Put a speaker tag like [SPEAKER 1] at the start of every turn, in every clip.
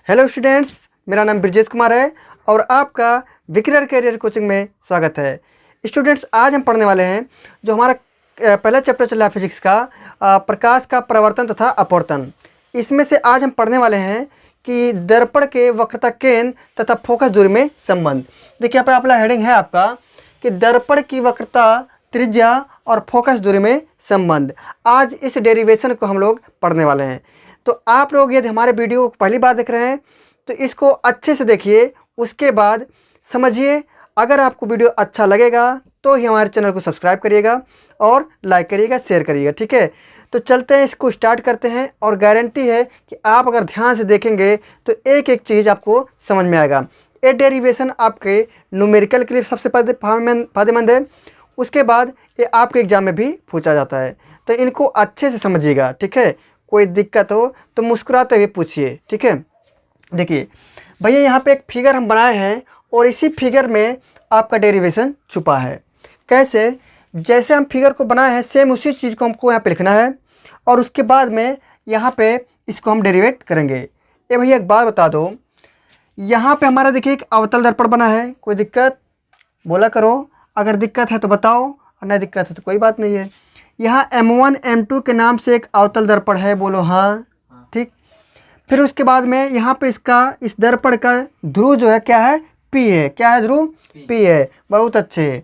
[SPEAKER 1] Hello students, मेरा नाम ब्रजेश कुमार है और आपका विक्रियर कैरियर कोचिंग में स्वागत है। स्टूडेंट्स, आज हम पढ़ने वाले हैं जो हमारा पहला चैप्टर चल रहा है फिजिक्स का, प्रकाश का परावर्तन तथा अपवर्तन। इसमें से आज हम पढ़ने वाले हैं कि दर्पण के वक्रता केंद्र तथा फोकस दूरी में संबंध। देखिए, यहाँ पर आपका हेडिंग है आपका कि दर्पण की वक्रता, त्रिज्या और फोकस दूरी में संबंध। आज इस डेरिवेशन को हम लोग पढ़ने वाले हैं। तो आप लोग यदि हमारे वीडियो को पहली बार देख रहे हैं तो इसको अच्छे से देखिए, उसके बाद समझिए। अगर आपको वीडियो अच्छा लगेगा तो ही हमारे चैनल को सब्सक्राइब करिएगा और लाइक करिएगा, शेयर करिएगा। ठीक है, तो चलते हैं, इसको स्टार्ट करते हैं। और गारंटी है कि आप अगर ध्यान से देखेंगे तो एक एक चीज़ आपको समझ में आएगा। ये डेरिवेशन आपके न्यूमेरिकल के लिए सबसे फायदेमंद है। उसके बाद ये आपके एग्जाम में भी पूछा जाता है, तो इनको अच्छे से समझिएगा। ठीक है, कोई दिक्कत हो तो मुस्कुराते हुए पूछिए। ठीक है, देखिए भैया, यहाँ पे एक फिगर हम बनाए हैं और इसी फिगर में आपका डेरिवेशन छुपा है। कैसे? जैसे हम फिगर को बनाए हैं सेम उसी चीज़ को हमको यहाँ पे लिखना है और उसके बाद में यहाँ पे इसको हम डेरिवेट करेंगे। ये भैया एक बात बता दो, यहाँ पे हमारा देखिए एक अवतल दर्पण बना है। कोई दिक्कत बोला करो, अगर दिक्कत है तो बताओ और नहीं दिक्कत है तो कोई बात नहीं है। यहाँ M1 M2 के नाम से एक अवतल दर्पण है, बोलो हाँ। ठीक, फिर उसके बाद में यहाँ पे इस दर्पण का ध्रुव जो है क्या है? P है। क्या है? ध्रुव P है। बहुत अच्छे।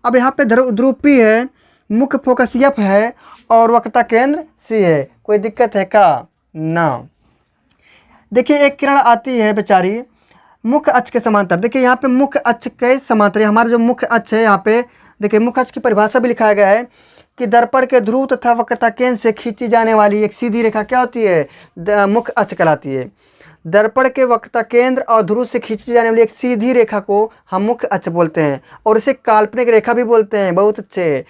[SPEAKER 1] अब यहाँ पे ध्रुव P है, मुख्य फोकस F है और वक्रता केंद्र C है। कोई दिक्कत है का? ना। देखिए, एक किरण आती है बेचारी मुख्य अक्ष के समांतर। देखिए यहाँ पे मुख्य अक्ष के समांतर, हमारा जो मुख्य अक्ष है, यहाँ पे देखिए मुख्य अक्ष की परिभाषा भी लिखाया गया है कि दर्पण के ध्रुव तथा वक्रता केंद्र से खींची जाने वाली एक सीधी रेखा क्या होती है? मुख्य अक्ष कहलाती है। दर्पण के वक्रता केंद्र और ध्रुव से खींची जाने वाली एक सीधी रेखा को हम मुख्य अक्ष बोलते हैं और इसे काल्पनिक रेखा भी बोलते हैं। बहुत अच्छे।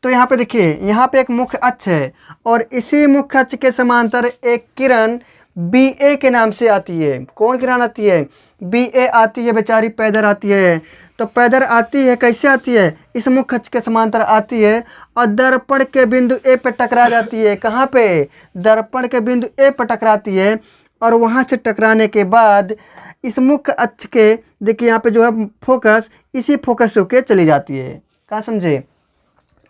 [SPEAKER 1] तो यहाँ पे देखिए, यहाँ पे एक मुख्य अक्ष है और इसी मुख्य अक्ष के समांतर एक किरण BA के नाम से आती है। कौन किरण आती है? BA आती है बेचारी, पैदल आती है। तो पैदल आती है, कैसे आती है? इस मुख्य अक्ष के समांतर आती है और दर्पण के बिंदु A पर टकरा जाती है। कहाँ पे? दर्पण के बिंदु A पर टकराती है और वहाँ से टकराने के बाद इस मुख्य अक्ष के देखिए यहाँ पे जो है फोकस, इसी फोकस से होकर चली जाती है। कहाँ समझे?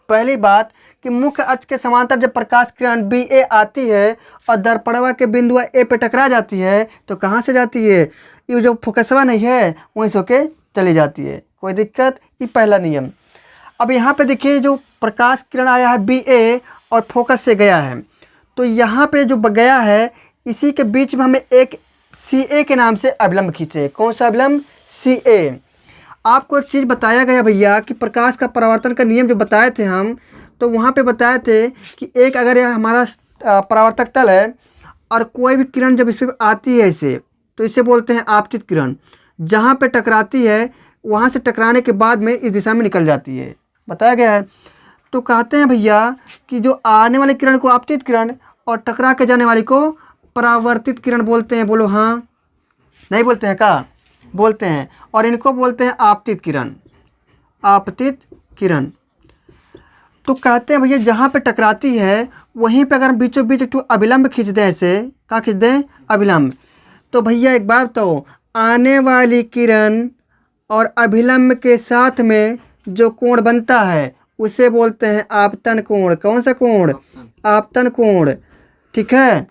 [SPEAKER 1] पहली बात कि मुख्य अक्ष के समांतर जब प्रकाश किरण BA आती है और दर्पणवा के बिंदु A पे टकरा जाती है तो कहाँ से जाती है? ये जो फोकसवा नहीं है वहीं से होके चली जाती है। कोई दिक्कत? ये पहला नियम। अब यहाँ पे देखिए, जो प्रकाश किरण आया है BA और फोकस से गया है, तो यहाँ पे जो गया है इसी के बीच में हमें एक CA के नाम से अभिलंब खींचे। कौन सा अभिलंब? CA। आपको एक चीज़ बताया गया भैया कि प्रकाश का परावर्तन का नियम जो बताए थे हम, तो वहाँ पे बताए थे कि एक अगर यह हमारा परावर्तक तल है और कोई भी किरण जब इस पर आती है इसे, तो इसे बोलते हैं आपतित किरण। जहाँ पे टकराती है वहाँ से टकराने के बाद में इस दिशा में निकल जाती है, बताया गया है। तो कहते हैं भैया कि जो आने वाली किरण को आपतित किरण और टकरा के जाने वाली को परावर्तित किरण बोलते हैं। बोलो हाँ। नहीं बोलते हैं का? बोलते हैं। और इनको बोलते हैं आपतित किरण। आपतित किरण। तो कहते हैं भैया जहाँ पे टकराती है वहीं पे अगर बीचों बीच एक अभिलंब खींच दें, ऐसे क्या खींच दें? अभिलंब। तो भैया एक बात बताओ, आने वाली किरण और अभिलंब के साथ में जो कोण बनता है उसे बोलते हैं आपतन कोण। कौन सा कोण? आपतन कोण। ठीक है,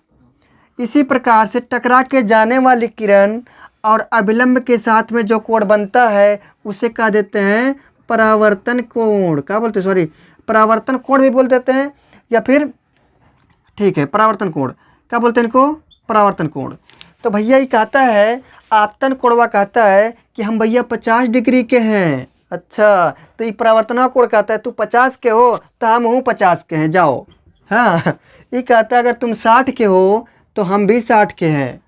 [SPEAKER 1] इसी प्रकार से टकरा के जाने वाली किरण और अभिलंब के साथ में जो कोण बनता है उसे कह देते हैं परावर्तन कोण। क्या बोलते हैं? सॉरी, परावर्तन कोण भी बोल देते हैं या फिर, ठीक है, परावर्तन कोण। क्या बोलते हैं इनको? परावर्तन कोण। तो भैया ये कहता है, आपतन कोणवा कहता है कि हम भैया 50 डिग्री के हैं। अच्छा, तो ये परावर्तन कोण कहता है तू 50 के हो तो हम हूँ 50 के हैं, जाओ। हाँ, ये कहता है अगर तुम 60 के हो तो हम भी 60 के हैं।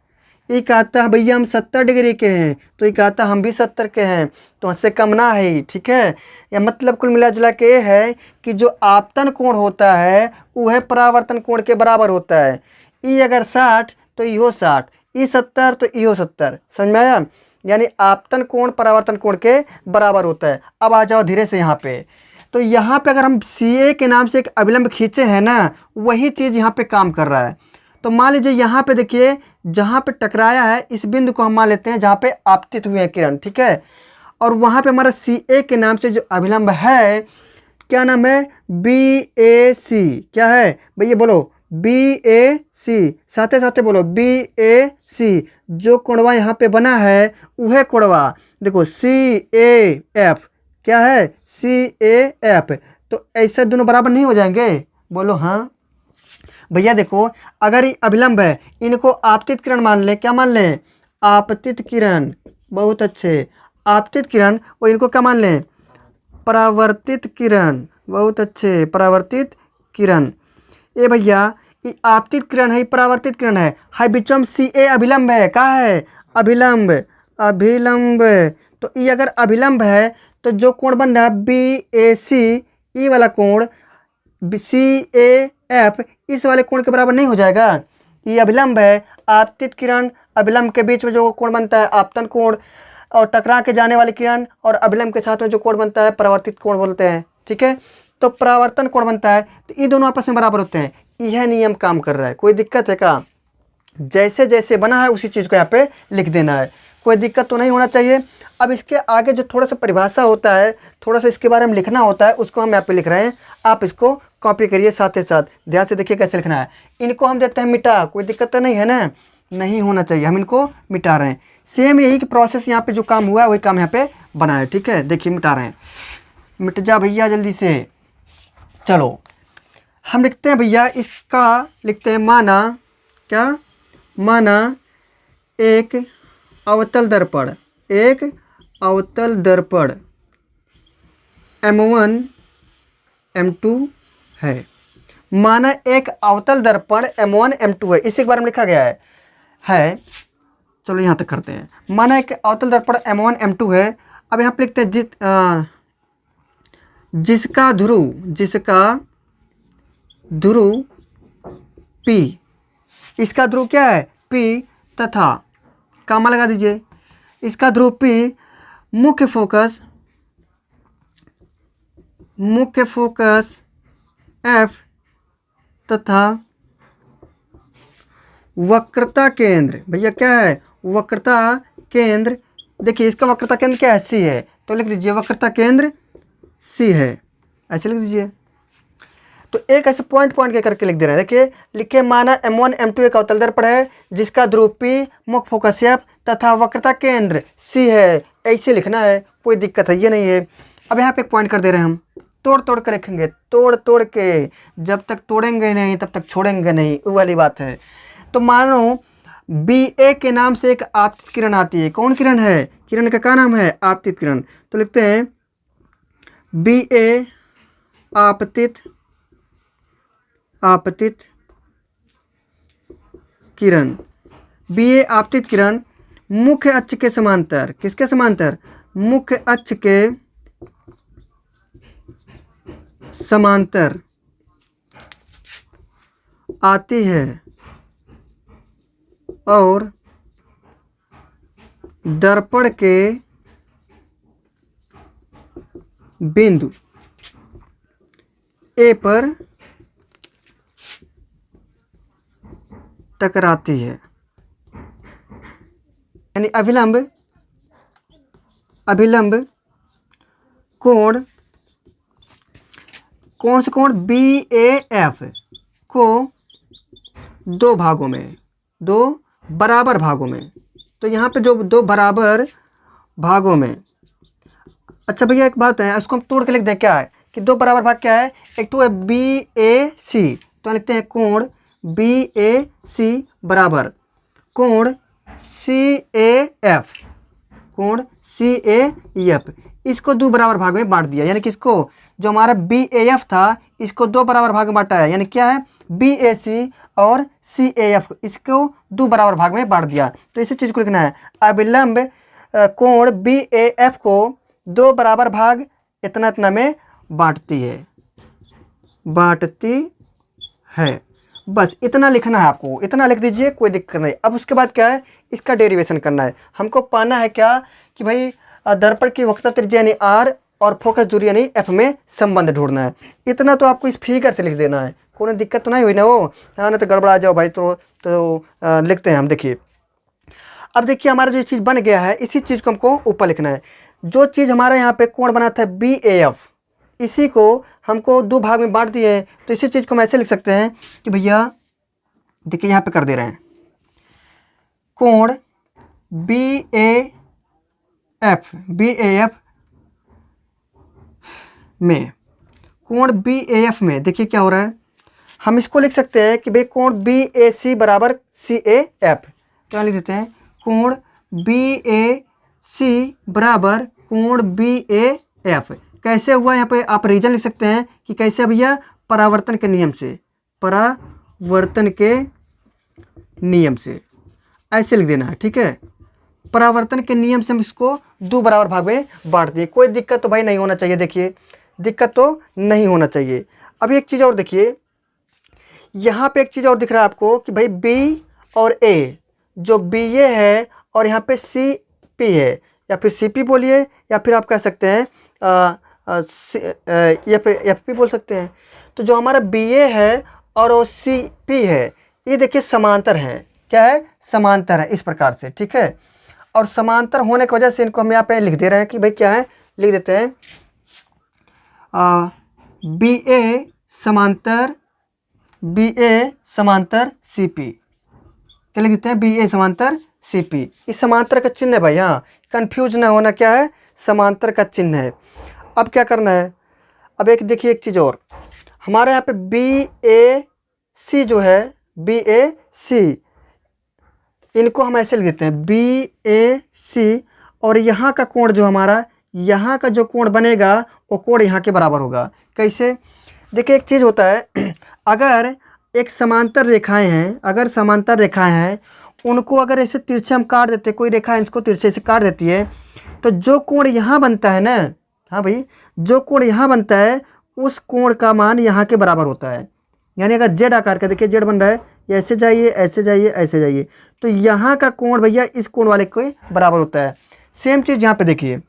[SPEAKER 1] ये कहता है भैया हम 70 डिग्री के हैं, तो ये कहता हम भी 70 के हैं, तो उससे कम ना है। ठीक है, या मतलब कुल मिला जुला के है कि जो आपतन कोण होता है वह परावर्तन कोण के बराबर होता है। ये अगर 60 तो इहो 60, ये 70 तो इहो 70। समझ में आया? यानी आपतन कोण परावर्तन कोण के बराबर होता है। अब आ जाओ धीरे से यहाँ पे। तो यहाँ पे अगर हम CA के नाम से एक अभिलंब खींचे हैं ना, वही चीज़ यहाँ पे काम कर रहा है। तो मान लीजिए यहाँ पे देखिए, जहाँ पे टकराया है इस बिंदु को हम मान लेते हैं जहाँ पे आपतित हुए हैं किरण, ठीक है। और वहाँ पे हमारा CA के नाम से जो अभिलंब है, क्या नाम है, BAC। क्या है भैया, बोलो BAC, साथे साथे बोलो BAC। जो कोणवा यहाँ पे बना है वह कोणवा देखो CAF। क्या है, CAF। तो ऐसे दोनों बराबर नहीं हो जाएंगे, बोलो हाँ। भैया देखो, अगर ये अभिलंब है, इनको आपतित किरण मान लें। क्या मान लें, आपतित किरण। बहुत अच्छे, आपतित किरण। और इनको क्या मान लें, परावर्तित किरण। बहुत अच्छे, परावर्तित किरण। ये भैया ये आपतित किरण है, परावर्तित किरण है, हाई बिचम CA अभिलंब है। क्या है, अभिलंब, अभिलंब। तो ये अगर अभिलंब है तो जो कोण बन रहा है BAC, ये वाला कोण CAF इस वाले कोण के बराबर नहीं हो जाएगा। ये अभिलंब है, आपतित किरण, अभिलंब के बीच में जो कोण बनता है आपतन कोण, और टकरा के जाने वाली किरण और अभिलंब के साथ में जो कोण बनता है परावर्तित कोण बोलते हैं, ठीक है। तो परावर्तन कोण बनता है, तो ये दोनों आपस में बराबर होते हैं। यह नियम काम कर रहा है, कोई दिक्कत है क्या? जैसे जैसे बना है उसी चीज़ को यहाँ पे लिख देना है, कोई दिक्कत तो नहीं होना चाहिए। अब इसके आगे जो थोड़ा सा परिभाषा होता है, थोड़ा सा इसके बारे में लिखना होता है, उसको हम यहाँ पे लिख रहे हैं। आप इसको कॉपी करिए, साथ ही साथ ध्यान से देखिए कैसे लिखना है। इनको हम देते हैं मिटा, कोई दिक्कत तो नहीं है ना, नहीं होना चाहिए, हम इनको मिटा रहे हैं। सेम यही कि प्रोसेस यहाँ पे जो काम हुआ है वही काम यहाँ पे बना है, ठीक है। देखिए मिटा रहे हैं, मिट जा भैया जल्दी से। चलो हम लिखते हैं भैया, इसका लिखते हैं माना, क्या, माना एक अवतल दर्पण, एक अवतल दर्पण M1 M2 है। माना एक अवतल दर्पण M1 M2 है, इसी के बारे में लिखा गया है। चलो यहाँ तक करते हैं। माना एक अवतल दर्पण M1 M2 है। अब यहाँ पे लिखते हैं जिसका ध्रुव, जिसका ध्रुव P, इसका ध्रुव क्या है P, तथा कामा लगा दीजिए, इसका ध्रुव P मुख्य फोकस, मुख्य फोकस F तथा वक्रता केंद्र, भैया क्या है, वक्रता केंद्र। देखिए इसका वक्रता केंद्र क्या है, C है, तो लिख लीजिए वक्रता केंद्र C है, ऐसे लिख दीजिए। तो एक ऐसे पॉइंट पॉइंट के करके लिख दे रहे हैं। देखिए लिखे, माना M1 M2 एक अवतल दर्पण है जिसका ध्रुव P मुख्य फोकस F तथा वक्रता केंद्र C है, ऐसे लिखना है, कोई दिक्कत है ये नहीं है। अब यहाँ पे एक पॉइंट कर दे रहे हैं हम, तोड़ तोड़ कर लिखेंगे, तोड़ तोड़ के, जब तक तोड़ेंगे नहीं तब तक छोड़ेंगे नहीं, वो वाली बात है। तो मानो BA के नाम से एक आपतित किरण आती है। कौन किरण है, किरण का क्या नाम है, आपतित किरण। तो लिखते हैं BA आपतित, आपतित किरण। BA आपतित किरण मुख्य अक्ष के समांतर, किसके समांतर, मुख्य अक्ष के समांतर आती है और दर्पण के बिंदु A पर टकराती है। यानी अभिलंब, अभिलंब कोण, कौन से कोण, BAF को दो भागों में, दो बराबर भागों में। तो यहाँ पे जो दो बराबर भागों में, अच्छा भैया एक बात है, इसको हम तोड़ के लिख दें, क्या है कि दो बराबर भाग क्या है, एक तो है BAC, तो लिखते हैं कोण BAC बराबर कोण CAF, कोण CAF। इसको दो बराबर भाग में बांट दिया, यानी कि इसको जो हमारा BAF था इसको दो बराबर भाग में बांटा है, यानी क्या है BAC और CAF, इसको दो बराबर भाग में बांट दिया। तो इसी चीज़ को लिखना है, अभिलंब कोण BAF को दो बराबर भाग इतना इतना में बांटती है, बांटती है। बस इतना लिखना है आपको, इतना लिख दीजिए, कोई दिक्कत नहीं। अब उसके बाद क्या है, इसका डेरिवेशन करना है। हमको पाना है क्या कि भाई दर्पण की वक्रता त्रिज्या यानी R और फोकस दूरी यानी F में संबंध ढूंढना है। इतना तो आपको इस फिगर से लिख देना है, कोई दिक्कत तो नहीं हुई ना वो, हाँ ना तो गड़बड़ा जाओ भाई। तो लिखते हैं हम, देखिए अब देखिए हमारा जो चीज़ बन गया है, इसी चीज़ को हमको ऊपर लिखना है। जो चीज़ हमारे यहाँ पे कोण बना था BAF, इसी को हमको दो भाग में बांट दिए हैं। तो इसी चीज़ को हम ऐसे लिख सकते हैं कि भैया देखिए यहाँ पे कर दे रहे हैं, कोण BAF में, कोण BAF में देखिए क्या हो रहा है, हम इसको लिख सकते हैं कि भाई कोण BAC बराबर CAF। क्या लिख देते हैं, कोण BAC बराबर कोण BAF। कैसे हुआ, यहाँ पे आप रीजन लिख सकते हैं कि कैसे भैया, परावर्तन के नियम से, परावर्तन के नियम से ऐसे लिख देना है, ठीक है। परावर्तन के नियम से हम इसको दो बराबर भाग में बांट दिए। कोई दिक्कत तो भाई नहीं होना चाहिए, देखिए दिक्कत तो नहीं होना चाहिए। अब एक चीज़ और देखिए, यहाँ पे एक चीज़ और दिख रहा है आपको कि भाई B और A, जो BA है और यहाँ पे CP है, या फिर CP बोलिए, या फिर आप कह सकते हैं FP बोल सकते हैं। तो जो हमारा BA है और वो CP है, ये देखिए समांतर है। क्या है, समांतर है इस प्रकार से, ठीक है। और समांतर होने की वजह से इनको हम यहाँ पे लिख दे रहे हैं कि भाई क्या है, लिख देते हैं BA समांतर CP। क्या लिख देते हैं, BA समांतर CP। इस समांतर का चिन्ह है भाई, हाँ कंफ्यूज ना होना, क्या है, समांतर का चिन्ह है। अब क्या करना है, अब एक देखिए एक चीज़ और, हमारे यहाँ पे BAC जो है, BAC, इनको हम ऐसे लिख देते हैं BAC, और यहाँ का कोण जो हमारा, यहाँ का जो कोण बनेगा वो कोण यहाँ के बराबर होगा। कैसे, देखिए एक चीज़ होता है, अगर एक समांतर रेखाएं हैं, अगर समांतर रेखाएं हैं, उनको अगर ऐसे तिरछे हम काट देते, कोई रेखा इसको तिरछे से काट देती है, तो जो कोण यहाँ बनता है ना, हाँ भाई, जो कोण यहाँ बनता है उस कोण का मान यहाँ के बराबर होता है। यानी अगर जेड आकार का, देखिए जेड बन रहा है, ऐसे जाइए ऐसे जाइए ऐसे जाइए, तो यहाँ का कोण भैया इस कोण वाले के बराबर होता है। सेम चीज़ यहाँ पे देखिए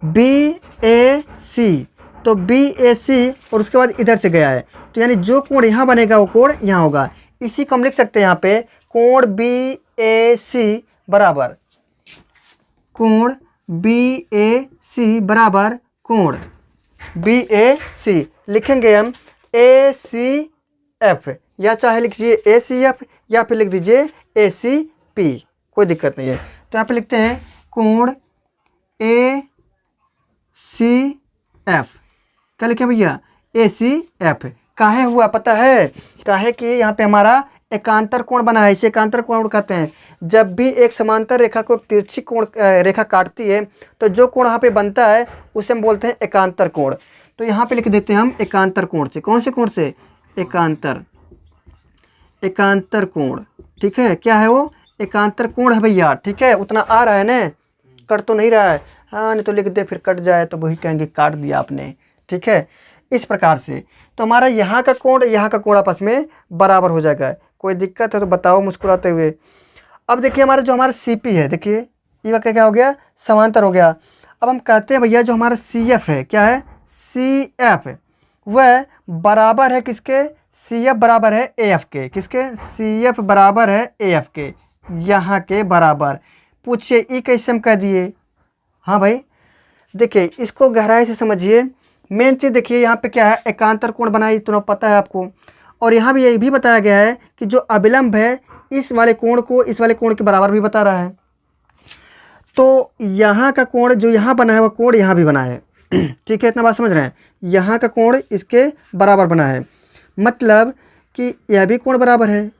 [SPEAKER 1] BAC, तो BAC और उसके बाद इधर से गया है, तो यानी जो कोण यहाँ बनेगा वो कोण यहाँ होगा। इसी को हम लिख सकते हैं यहाँ पे, कोण BAC बराबर, कोण BAC बराबर कोण BAC, लिखेंगे हम ACF, या चाहे लिखिए ACF या फिर लिख दीजिए ACP, कोई दिक्कत नहीं है। तो यहाँ पे लिखते हैं कोण ACF। क्या लिखे भैया, ACF। काहे हुआ पता है, काहे कि यहाँ पे हमारा एकांतर कोण बना है, इसे एकांतर कोण कहते हैं। जब भी एक समांतर रेखा को तिरछी कोण रेखा काटती है, तो जो कोण यहाँ पे बनता है उसे हम बोलते हैं एकांतर कोण। तो यहाँ पे लिख देते हैं हम एकांतर कोण से, कौन से कोण से, एकांतर कोण, ठीक है। क्या है वो, एकांतर कोण है भैया, ठीक है। उतना आ रहा है ना, कट तो नहीं रहा है, हाँ नहीं तो लिख दे फिर कट जाए तो वही कहेंगे काट दिया आपने, ठीक है। इस प्रकार से तो हमारा यहाँ का कोण यहाँ का कोण आपस में बराबर हो जाएगा। कोई दिक्कत है तो बताओ मुस्कुराते हुए। अब देखिए हमारा जो हमारा CP है, देखिए ये वाक्य क्या हो गया, समांतर हो गया। अब हम कहते हैं भैया जो हमारा CF है, क्या है, CF, वह बराबर है किसके, CF बराबर है AF के, किसके, CF बराबर है AF के, यहाँ के बराबर। पूछिए ई कैसे हम कह दिए, हाँ भाई देखिए इसको गहराई से समझिए। मेन चीज़ देखिए यहाँ पे क्या है, एकांतर कोण बनाई, तो पता है आपको। और यहाँ भी ये भी बताया गया है कि जो अविलंब है इस वाले कोण को इस वाले कोण के बराबर भी बता रहा है। तो यहाँ का कोण जो यहाँ बना है वो कोण यहाँ भी बना है, ठीक है, इतना बात समझ रहे हैं। यहाँ का कोण इसके बराबर बना है, मतलब कि यह भी कोण बराबर है,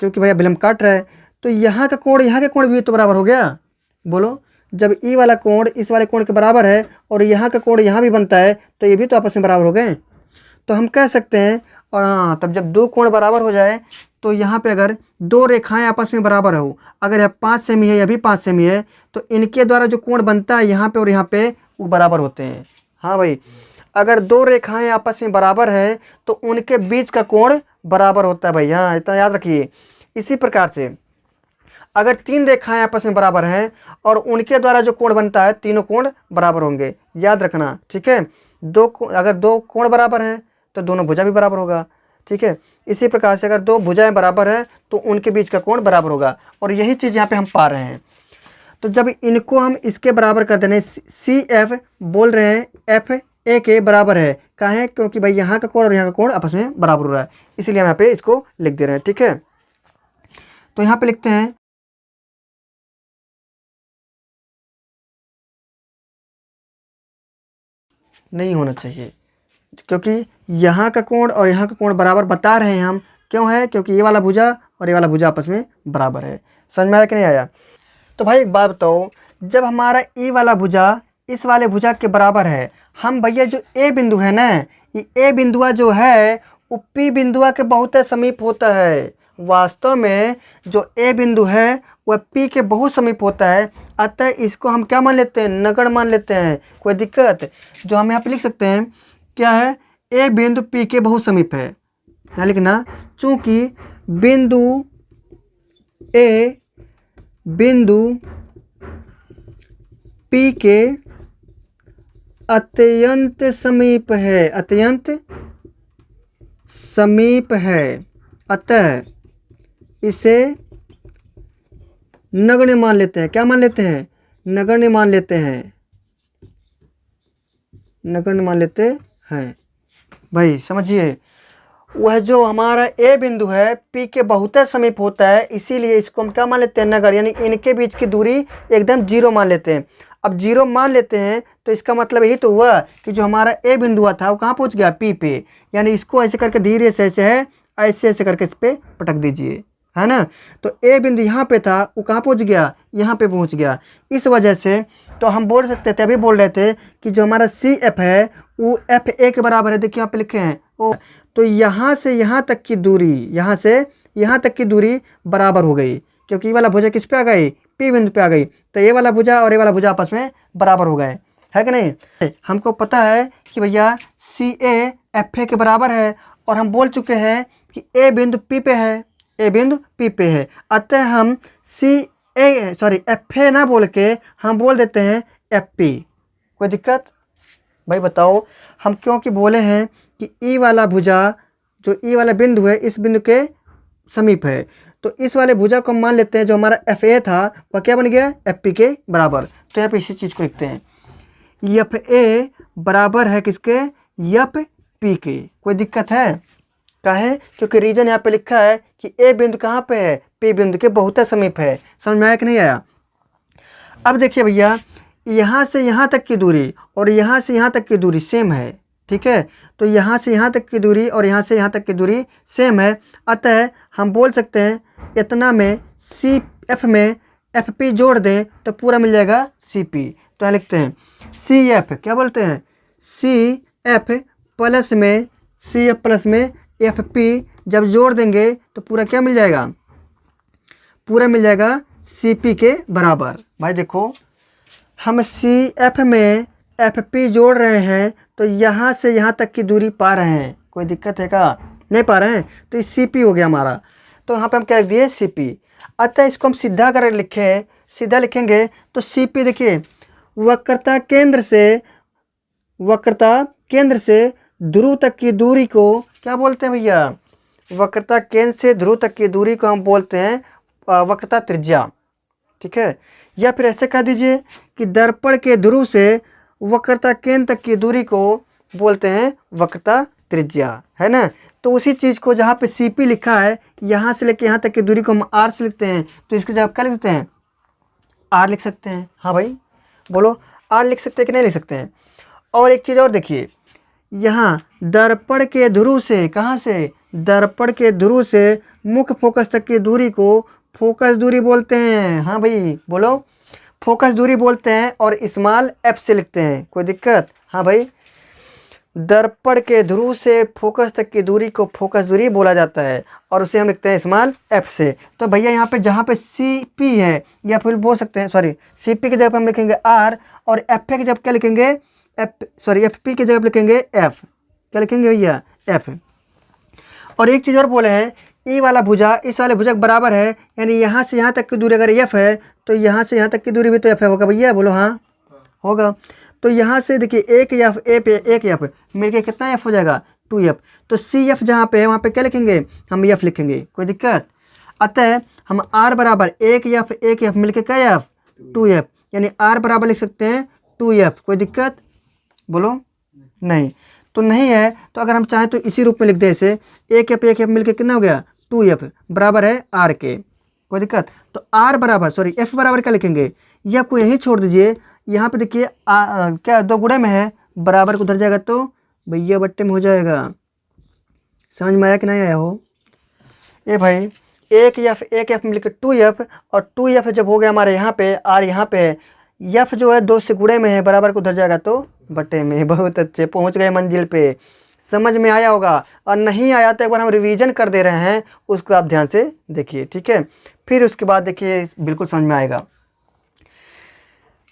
[SPEAKER 1] क्योंकि भैया विलंब काट रहा है। तो यहाँ का कोण यहाँ के कोण भी तो बराबर हो गया। बोलो, जब ई वाला कोण इस वाले कोण के बराबर है और यहाँ का कोण यहाँ भी बनता है, तो ये भी तो आपस में बराबर हो गए। तो हम कह सकते हैं, और हाँ, तब जब दो कोण बराबर हो जाए, तो यहाँ पे अगर दो रेखाएं आपस में बराबर हो, अगर यह 5 सेमी है यह भी 5 सेमी है, तो इनके द्वारा जो कोण बनता है यहाँ पे और यहाँ पे, वो बराबर होते हैं। हाँ भाई, अगर दो रेखाएं आपस में बराबर है तो उनके बीच का कोण बराबर होता है भाई, हाँ इतना याद रखिए। इसी प्रकार से अगर 3 रेखाएं आपस में बराबर हैं और उनके द्वारा जो कोण बनता है, तीनों कोण बराबर होंगे, याद रखना, ठीक है। अगर दो कोण बराबर हैं तो दोनों भुजा भी बराबर होगा, ठीक है। इसी प्रकार से अगर दो भुजाएं बराबर है तो उनके बीच का कोण बराबर होगा, और यही चीज़ यहाँ पे हम पा रहे हैं। तो जब इनको हम इसके बराबर कर देने, सी एफ बोल रहे हैं एफ ए के बराबर है, काहे? क्योंकि भाई यहाँ का कोण और यहाँ का कोण आपस में बराबर हो रहा है, इसीलिए हम यहाँ पे इसको लिख दे रहे हैं, ठीक है। तो यहाँ पे लिखते हैं नहीं होना चाहिए, क्योंकि यहाँ का कोण और यहाँ का कोण बराबर बता रहे हैं हम, क्यों है? क्योंकि ये वाला भुजा और ये वाला भुजा आपस में बराबर है। समझ में आया कि नहीं आया? तो भाई एक बात बताओ, जब हमारा ई वाला भुजा इस वाले भुजा के बराबर है, हम भैया जो ए बिंदु है ना, ये ए बिंदुआ जो है वो पी बिंदुआ के बहुत समीप होता है। वास्तव में जो ए बिंदु है वह पी के बहुत समीप होता है, अतः इसको हम क्या मान लेते हैं? नगण्य मान लेते हैं। कोई दिक्कत? जो हम यहाँ पे लिख सकते हैं क्या है? ए बिंदु पी के बहुत समीप है, क्या लिखना? चूंकि बिंदु ए बिंदु पी के अत्यंत समीप है, अत्यंत समीप है, अतः इसे नगण्य मान लेते हैं। क्या मान लेते हैं? नगण्य मान लेते हैं, नगण्य मान लेते हैं। भाई समझिए, वह जो हमारा ए बिंदु है पी के बहुत समीप होता है, इसीलिए इसको हम क्या मान लेते हैं? नगण्य, यानी इनके बीच की दूरी एकदम जीरो मान लेते हैं। अब जीरो मान लेते हैं तो इसका मतलब यही तो हुआ कि जो हमारा ए बिंदुआ था वो कहाँ पहुँच गया? पी पे। यानी इसको ऐसे करके धीरे से ऐसे है, ऐसे ऐसे करके इस पर पटक दीजिए, है ना। तो ए बिंदु यहाँ पे था, वो कहाँ पहुँच गया? यहाँ पे पहुँच गया। इस वजह से तो हम बोल सकते थे, अभी बोल रहे थे कि जो हमारा सी एफ है वो एफ ए के बराबर है। देखिए यहाँ पे लिखे हैं ओ, तो यहाँ से यहाँ तक की दूरी, यहाँ से यहाँ तक की दूरी बराबर हो गई, क्योंकि ये वाला भुजा किस पे आ गई? पी बिंदु पे आ गई। तो ये वाला भुजा और ये वाला भुजा आपस में बराबर हो गए, है कि नहीं? हमको पता है कि भैया सी ए एफ ए के बराबर है, और हम बोल चुके हैं कि ए बिंदु पी पे है, ए बिंदु पी पे है, अतः हम एफ ए ना बोल के हम बोल देते हैं एफ पी। कोई दिक्कत? भाई बताओ, हम क्योंकि बोले हैं कि ई वाला भुजा, जो ई वाला बिंदु है इस बिंदु के समीप है, तो इस वाले भुजा को हम मान लेते हैं जो हमारा एफ ए था वह क्या बन गया? एफ पी के बराबर। तो यहाँ पे इसी चीज़ को लिखते हैं, एफ ए बराबर है किसके? एफ पी के। कोई दिक्कत है? काहे? क्योंकि रीजन यहाँ पे लिखा है कि ए बिंदु कहाँ पे है? पी बिंदु के बहुत समीप है। समझ में आया कि नहीं आया? अब देखिए भैया, यहाँ से यहाँ तक की दूरी और यहाँ से यहाँ तक की दूरी सेम है, ठीक है। तो यहाँ से यहाँ तक की दूरी और यहाँ से यहाँ तक की दूरी सेम है, अतः हम बोल सकते हैं इतना में सी एफ में एफ पी जोड़ दें तो पूरा मिल जाएगा सी पी। तो यहाँ लिखते हैं सी एफ, क्या बोलते हैं? सी एफ प्लस में सी एफ प्लस में एफ पी जब जोड़ देंगे तो पूरा क्या मिल जाएगा? पूरा मिल जाएगा सी पी के बराबर। भाई देखो, हम सी एफ में एफ पी जोड़ रहे हैं तो यहाँ से यहाँ तक की दूरी पा रहे हैं। कोई दिक्कत है क्या? नहीं पा रहे हैं, तो ये सी पी हो गया हमारा। तो यहाँ पे हम क्या लिख दिए? C P. अतः इसको हम सीधा कर लिखें, सीधा लिखेंगे तो सी पी देखिए, वक्रता केंद्र से ध्रुव तक की दूरी को क्या बोलते हैं भैया? वक्रता केंद्र से ध्रुव तक की दूरी को हम बोलते हैं वक्रता त्रिज्या, ठीक है। या फिर ऐसे कह दीजिए कि दर्पण के ध्रुव से वक्रता केंद्र तक की दूरी को बोलते हैं वक्रता त्रिज्या, है ना। तो उसी चीज़ को जहाँ पे सी पी लिखा है, यहाँ से लेके यहाँ तक की दूरी को हम आर से लिखते हैं, तो इसकी जगह क्या लिखते हैं? आर लिख सकते हैं। हाँ भाई बोलो, आर लिख सकते हैं कि नहीं लिख सकते हैं? और एक चीज़ और देखिए, यहाँ दर्पण के ध्रुव से, कहाँ से? दर्पण के ध्रुव से मुख्य फोकस तक की दूरी को फोकस दूरी बोलते हैं। हाँ भाई बोलो, फोकस दूरी बोलते हैं, और स्मॉल एफ से लिखते हैं। कोई दिक्कत? हाँ भाई, दर्पण के ध्रुव से फोकस तक की दूरी को फोकस दूरी बोला जाता है, और उसे हम लिखते हैं स्मॉल एफ से। तो भैया यहाँ पे जहाँ पे सी पी है, या फिर बोल सकते हैं, सॉरी, सी पी की जगह पर हम लिखेंगे आर, और एफ ए की जगह क्या लिखेंगे? एफ पी की जगह पर लिखेंगे एफ। क्या लिखेंगे भैया? एफ। और एक चीज़ और बोले हैं, ई वाला भुजा इस वाले भुजा के बराबर है, यानी यहाँ से यहाँ तक की दूरी अगर एफ है तो यहाँ से यहाँ तक की दूरी भी तो एफ होगा भैया, बोलो हाँ होगा। तो यहाँ से देखिए एक एफ मिलके कितना एफ हो जाएगा? 2f। तो सी एफ जहाँ पे है वहाँ पे क्या लिखेंगे, हम एफ लिखेंगे, कोई दिक्कत। अतः हम आर बराबर एक एफ मिलके क्या एफ 2f, यानी आर बराबर लिख सकते हैं 2f। कोई दिक्कत बोलो नहीं, तो नहीं है तो अगर हम चाहें तो इसी रूप में लिख दें इसे, एक एफ मिलके कितना हो गया 2f बराबर है आर के। कोई दिक्कत, तो आर बराबर सॉरी एफ बराबर क्या लिखेंगे, एफ को यहीं छोड़ दीजिए, यहाँ पे देखिए क्या दो गुणे में है, बराबर को उधर जाएगा तो भैया बट्टे में हो जाएगा। समझ में आया कि नहीं आया हो। ये भाई एक एफ मिलकर 2f, और 2f जब हो गया हमारे यहाँ पे आर यहाँ पे एफ जो है 2 से गुणे में है, बराबर को उधर जाएगा तो बट्टे में। बहुत अच्छे, पहुँच गए मंजिल पे। समझ में आया होगा, और नहीं आया तो एक बार हम रिवीजन कर दे रहे हैं, उसको आप ध्यान से देखिए, ठीक है। फिर उसके बाद देखिए बिल्कुल समझ में आएगा।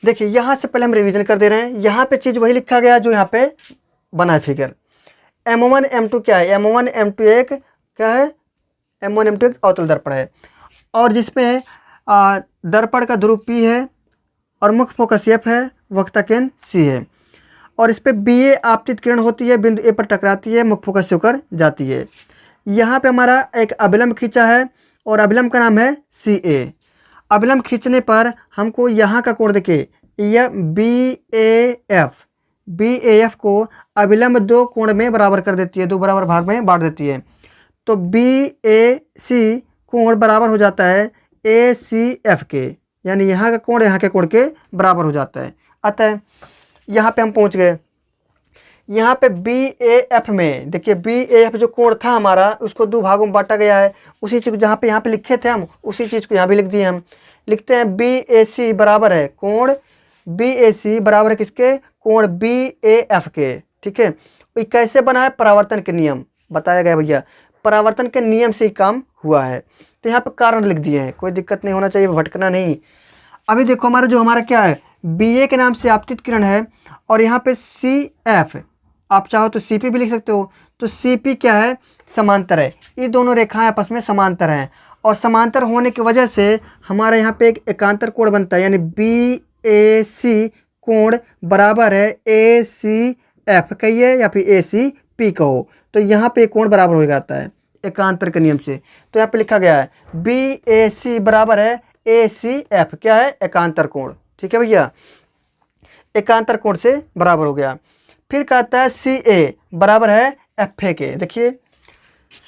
[SPEAKER 1] देखिए यहाँ से पहले हम रिवीजन कर दे रहे हैं, यहाँ पे चीज़ वही लिखा गया जो यहाँ पे बना है फिगर। M1 M2 क्या है, M1 M2 एक क्या है, M1 M2 एक अवतल दर्पण है, और जिसमें दर्पण का ध्रुव P है और मुख्य फोकस F है, वक्रता केंद्र C है, और इस पर BA आपतित किरण होती है, बिंदु A पर टकराती है, मुख्य फोकस से होकर जाती है। यहाँ पे हमारा एक अभिलंब खींचा है और अभिलंब का नाम है CA। अभिलंब खींचने पर हमको यहाँ का कोण देखिए, यह BAF को अभिलंब दो कोण में बराबर कर देती है, दो बराबर भाग में बांट देती है। तो BAC कोण बराबर हो जाता है ACF के, यानी यहाँ का कोण यहाँ के कोण के बराबर हो जाता है। अतः यहाँ पे हम पहुँच गए। यहाँ पे BAF में देखिए, BAF जो कोण था हमारा उसको दो भागों में बांटा गया है। उसी चीज़ को जहाँ पे यहाँ पे लिखे थे हम, उसी चीज़ को यहाँ भी लिख दिए हम। लिखते हैं BAC बराबर है कोण, BAC बराबर है किसके, कोण BAF के, ठीक है। ये कैसे बना है, परावर्तन के नियम बताया गया भैया, परावर्तन के नियम से ही काम हुआ है। तो यहाँ पे कारण लिख दिए हैं, कोई दिक्कत नहीं होना चाहिए, भटकना नहीं। अभी देखो हमारा क्या है, BA के नाम से आपतित किरण है, और यहाँ पे CF, आप चाहो तो CP भी लिख सकते हो। तो CP क्या है, समांतर है, ये दोनों रेखाएं आपस में समांतर हैं, और समांतर होने की वजह से हमारे यहाँ पे एक एकांतर कोण बनता है, यानी BAC कोण बराबर है ACF कहिए या फिर ACP कहो, तो यहाँ पे कोण बराबर हो जाता है एकांतर के नियम से। तो यहाँ पे लिखा गया है BAC बराबर है ACF, क्या है, एकांतर कोण, ठीक है भैया, एकांतर कोण से बराबर हो गया। फिर कहता है CA बराबर है FA के। देखिए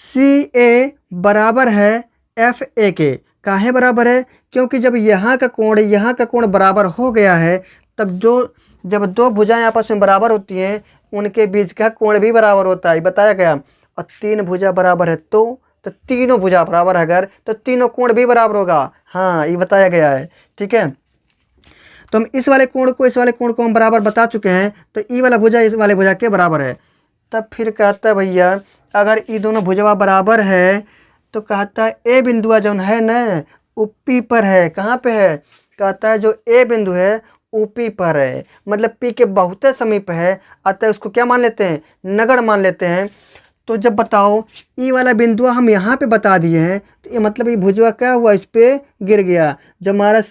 [SPEAKER 1] CA बराबर है FA के, काहे बराबर है, क्योंकि जब यहाँ का कोण बराबर हो गया है, तब जब दो भुजाएं आपस में बराबर होती हैं उनके बीच का कोण भी बराबर होता है, बताया गया। और तीन भुजा बराबर है तो तीनों भुजा बराबर है अगर, तो तीनों कोण भी बराबर होगा, हाँ ये बताया गया है, ठीक है। तो हम इस वाले कोण को हम बराबर बता चुके हैं, तो ई वाला भुजा इस वाले भुजा के बराबर है। तब फिर कहता है भैया अगर ये दोनों भुजवा बराबर है तो कहता है ए बिंदुआ जो है न उपी पर है, कहाँ पे है, कहता है जो ए बिंदु है ऊपी पर है, मतलब पी के बहुत समीप है, अतः उसको क्या मान लेते हैं, नगण्य मान लेते हैं। तो जब बताओ ई वाला बिंदुआ हम यहाँ पे बता दिए हैं, तो ये मतलब ये भुजवा क्या हुआ, इस पर गिर गया। जब हमारा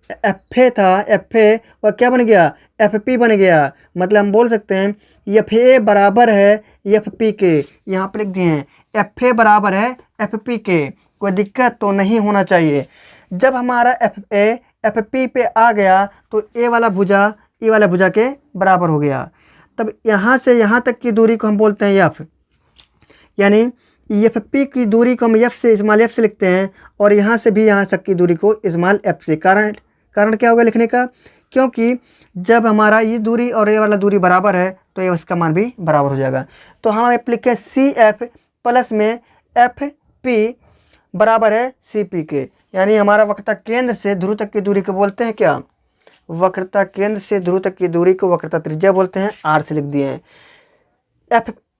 [SPEAKER 1] FA था, FA और क्या बन गया, FP बन गया। मतलब हम बोल सकते हैं FA बराबर है FP के, यहाँ पे लिख दिए हैं FA बराबर है FP के, कोई दिक्कत तो नहीं होना चाहिए। जब हमारा FA FP पे आ गया तो ए वाला भुजा के बराबर हो गया। तब यहाँ से यहाँ तक की दूरी को हम बोलते हैं F, यानी FP की दूरी को हम F से लिखते हैं, और यहाँ से भी यहाँ तक की दूरी को F से। कारण क्या होगा लिखने का, क्योंकि जब हमारा ये दूरी और ये वाला दूरी बराबर है तो ये उसका मान भी बराबर हो जाएगा। तो हम लिखें CF प्लस में FP बराबर है CP के, यानी हमारा वक्रता केंद्र से ध्रुव तक की दूरी को बोलते हैं क्या, वक्रता केंद्र से ध्रुव तक की दूरी को वक्रता त्रिज्या बोलते हैं, R से लिख दिए हैं।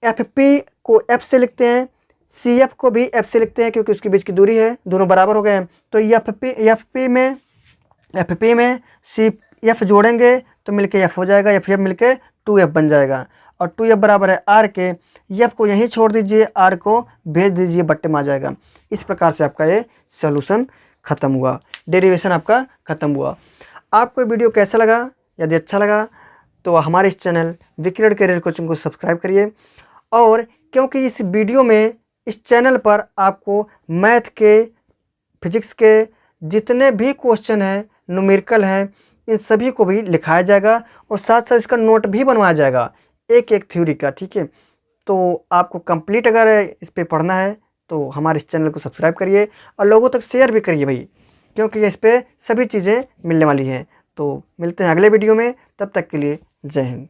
[SPEAKER 1] FP को F से लिखते हैं, CF को भी F से लिखते हैं क्योंकि उसके बीच की दूरी है, दोनों बराबर हो गए हैं। तो FP में CF जोड़ेंगे तो मिलके F हो जाएगा, FF मिलके 2F बन जाएगा, और 2F बराबर है R के। F को यहीं छोड़ दीजिए, R को भेज दीजिए, बट्टे में आ जाएगा। इस प्रकार से आपका ये सॉल्यूशन ख़त्म हुआ, डेरिवेशन आपका ख़त्म हुआ। आपको वीडियो कैसा लगा, यदि अच्छा लगा तो हमारे इस चैनल विकिरण कैरियर कोचिंग को सब्सक्राइब करिए, और क्योंकि इस वीडियो में, इस चैनल पर आपको मैथ के, फिजिक्स के जितने भी क्वेश्चन हैं, न्यूमेरिकल हैं, इन सभी को भी लिखाया जाएगा और साथ साथ इसका नोट भी बनवाया जाएगा, एक एक थ्योरी का। ठीक है, तो आपको कंप्लीट अगर इस पे पढ़ना है तो हमारे इस चैनल को सब्सक्राइब करिए और लोगों तक शेयर भी करिए भाई, क्योंकि इस पे सभी चीज़ें मिलने वाली हैं। तो मिलते हैं अगले वीडियो में, तब तक के लिए जय हिंद।